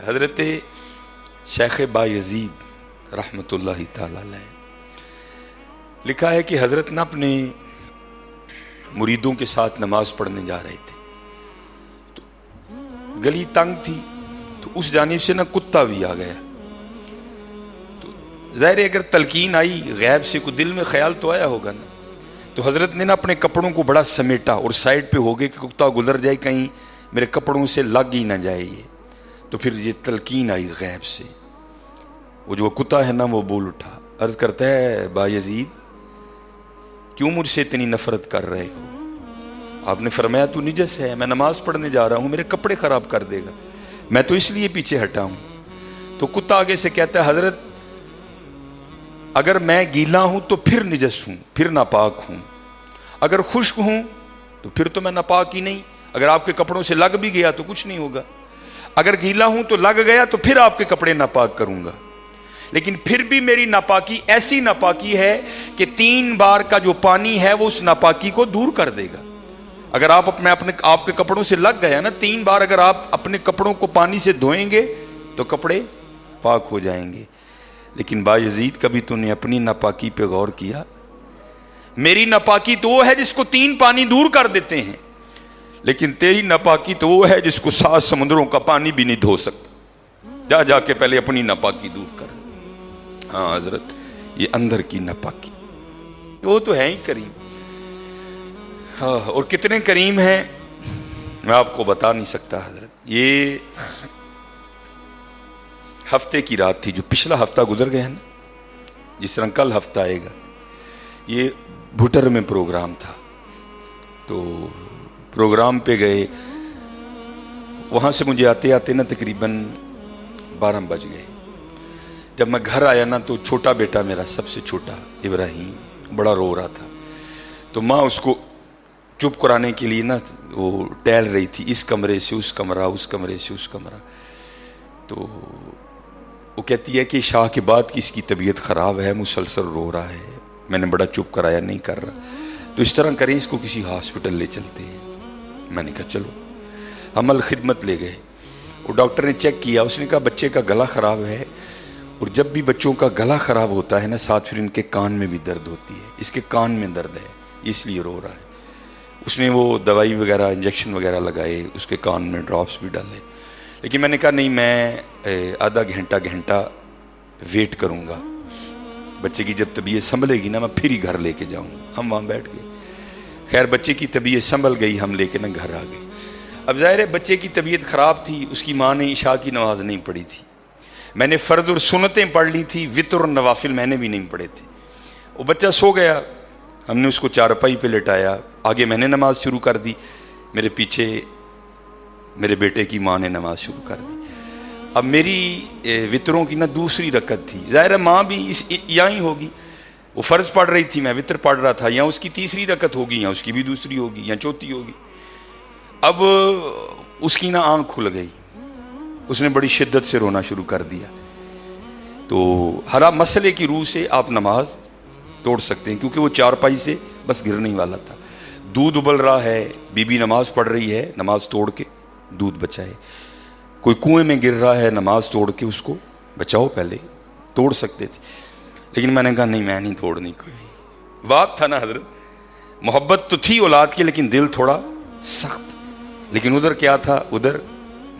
حضرت شیخ بایزید رحمت اللہ تعالی علیہ لکھا ہے کہ حضرت نہ اپنے مریدوں کے ساتھ نماز پڑھنے جا رہے تھے، تو گلی تنگ تھی، تو اس جانب سے نہ کتا بھی آ گیا. تو ظاہر ہے اگر تلقین آئی غیب سے، کوئی دل میں خیال تو آیا ہوگا نا، تو حضرت نے نا اپنے کپڑوں کو بڑا سمیٹا اور سائڈ پہ ہو گئے کہ کتا گزر جائے، کہیں میرے کپڑوں سے لگ ہی نہ جائے یہ. تو پھر یہ تلقین آئی غیب سے، وہ جو کتا ہے نا وہ بول اٹھا، عرض کرتا ہے بایزید کیوں مجھ سے اتنی نفرت کر رہے ہو؟ آپ نے فرمایا تو نجس ہے، میں نماز پڑھنے جا رہا ہوں، میرے کپڑے خراب کر دے گا، میں تو اس لیے پیچھے ہٹا ہوں. تو کتا آگے سے کہتا ہے حضرت اگر میں گیلا ہوں تو پھر نجس ہوں، پھر ناپاک ہوں، اگر خشک ہوں تو پھر تو میں ناپاک ہی نہیں، اگر آپ کے کپڑوں سے لگ بھی گیا تو کچھ نہیں ہوگا، اگر گیلا ہوں تو لگ گیا تو پھر آپ کے کپڑے ناپاک کروں گا، لیکن پھر بھی میری ناپاکی ایسی ناپاکی ہے کہ 3 بار کا جو پانی ہے وہ اس ناپاکی کو دور کر دے گا. اگر آپ کے کپڑوں سے لگ گیا نا 3 بار، اگر آپ اپنے کپڑوں کو پانی سے دھوئیں گے تو کپڑے پاک ہو جائیں گے. لیکن بایزید کبھی تو نے اپنی ناپاکی پہ غور کیا؟ میری ناپاکی تو وہ ہے جس کو 3 پانی دور کر دیتے ہیں، لیکن تیری ناپاکی تو وہ ہے جس کو 7 سمندروں کا پانی بھی نہیں دھو سکتا. جا کے پہلے اپنی ناپاکی دور کر. ہاں حضرت یہ اندر کی ناپاکی، وہ تو ہے ہی کریم. ہاں اور کتنے کریم ہیں میں آپ کو بتا نہیں سکتا حضرت. یہ ہفتے کی رات تھی، جو پچھلا ہفتہ گزر گیا نا، جس طرح کل ہفتہ آئے گا، یہ بھٹر میں پروگرام تھا. تو پروگرام پہ گئے، وہاں سے مجھے آتے آتے نا تقریباً 12 بج گئے. جب میں گھر آیا نا تو چھوٹا بیٹا میرا، سب سے چھوٹا ابراہیم، بڑا رو رہا تھا. تو ماں اس کو چپ کرانے کے لیے نا وہ ٹہل رہی تھی، اس کمرے سے اس کمرہ، اس کمرے سے اس کمرہ. تو وہ کہتی ہے کہ شاہ کے بعد کی اس کی طبیعت خراب ہے، مسلسل رو رہا ہے، میں نے بڑا چپ کرایا، نہیں کر رہا، تو اس طرح کریں اس کو کسی ہاسپٹل لے چلتے ہیں. میں نے کہا چلو. عمل خدمت لے گئے. وہ ڈاکٹر نے چیک کیا، اس نے کہا بچے کا گلا خراب ہے، اور جب بھی بچوں کا گلا خراب ہوتا ہے نا ساتھ پھر ان کے کان میں بھی درد ہوتی ہے، اس کے کان میں درد ہے اس لیے رو رہا ہے. اس نے وہ دوائی وغیرہ انجیکشن وغیرہ لگائے، اس کے کان میں ڈراپس بھی ڈالے. لیکن میں نے کہا نہیں، میں آدھا گھنٹہ ویٹ کروں گا، بچے کی جب طبیعت سنبھلے گی نا میں پھر ہی گھر لے کے جاؤں گا. ہم وہاں بیٹھ گئے. خیر بچے کی طبیعت سنبھل گئی، ہم لے کے نا گھر آ گئے. اب ظاہر ہے بچے کی طبیعت خراب تھی، اس کی ماں نے عشاء کی نماز نہیں پڑھی تھی، میں نے فرض اور سنتیں پڑھ لی تھی، وتر اور نوافل میں نے بھی نہیں پڑھے تھے. وہ بچہ سو گیا، ہم نے اس کو چارپائی پہ لٹایا، آگے میں نے نماز شروع کر دی، میرے پیچھے میرے بیٹے کی ماں نے نماز شروع کر دی. اب میری وتروں کی نا دوسری رکعت تھی، ظاہر ہے ماں بھی یہاں ہی ہوگی، وہ فرض پڑھ رہی تھی، میں وتر پڑھ رہا تھا، یا اس کی تیسری رکعت ہوگی یا اس کی بھی دوسری ہوگی یا چوتھی ہوگی. اب اس کی نا آنکھ کھل گئی، اس نے بڑی شدت سے رونا شروع کر دیا. تو ہر مسئلے کی روح سے آپ نماز توڑ سکتے ہیں، کیونکہ وہ چارپائی سے بس گرنے والا تھا. دودھ ابل رہا ہے، بی بی نماز پڑھ رہی ہے، نماز توڑ کے دودھ بچائے. کوئی کنویں میں گر رہا ہے، نماز توڑ کے اس کو بچاؤ، پہلے توڑ سکتے تھے. لیکن میں نے کہا نہیں، میں نہیں توڑنی. کوئی بات تھا نا حضرت، محبت تو تھی اولاد کی لیکن دل تھوڑا سخت. لیکن ادھر کیا تھا، ادھر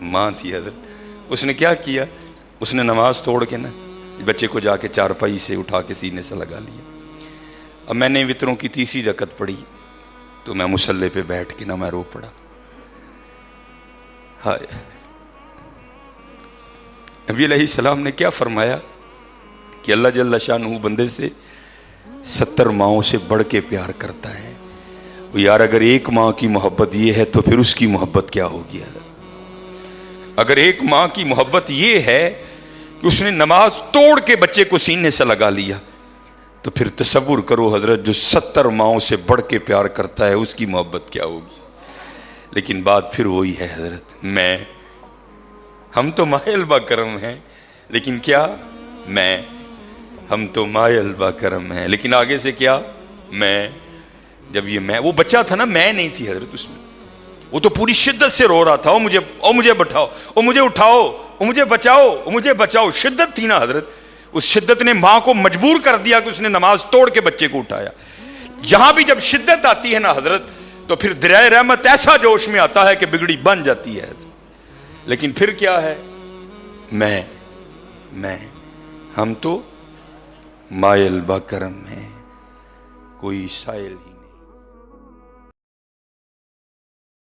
ماں تھی حضرت. اس نے کیا کیا، اس نے نماز توڑ کے نا بچے کو جا کے چارپائی سے اٹھا کے سینے سے لگا لیا. اب میں نے وتروں کی تیسری رکعت پڑھی تو میں مصلی پہ بیٹھ کے نا میں رو پڑا. ہائے، نبی علیہ السلام نے کیا فرمایا کہ اللہ جل شانہ بندے سے 70 ماؤں سے بڑھ کے پیار کرتا ہے. یار اگر ایک ماں کی محبت یہ ہے تو پھر اس کی محبت کیا ہوگی؟ اگر ایک ماں کی محبت یہ ہے کہ اس نے نماز توڑ کے بچے کو سینے سے لگا لیا، تو پھر تصور کرو حضرت جو 70 ماؤں سے بڑھ کے پیار کرتا ہے اس کی محبت کیا ہوگی. لیکن بات پھر وہی ہے حضرت، ہم تو مائل با کرم ہیں، لیکن کیا ہم تو مائل با کرم ہیں، لیکن آگے سے کیا جب یہ وہ بچہ تھا نا، میں نہیں تھی حضرت اس میں، وہ تو پوری شدت سے رو رہا تھا، او مجھے بٹھاؤ، او مجھے اٹھاؤ. مجھے بچاؤ مجھے بچاؤ. شدت تھی نا حضرت, اس شدت نے ماں کو مجبور کر دیا کہ اس نے نماز توڑ کے بچے کو اٹھایا. یہاں بھی جب شدت آتی ہے نا حضرت, تو پھر دریائے رحمت ایسا جوش میں آتا ہے کہ بگڑی بن جاتی ہے. لیکن پھر کیا ہے, میں ہم تو مائل با کرم ہیں, کوئی سائل ہی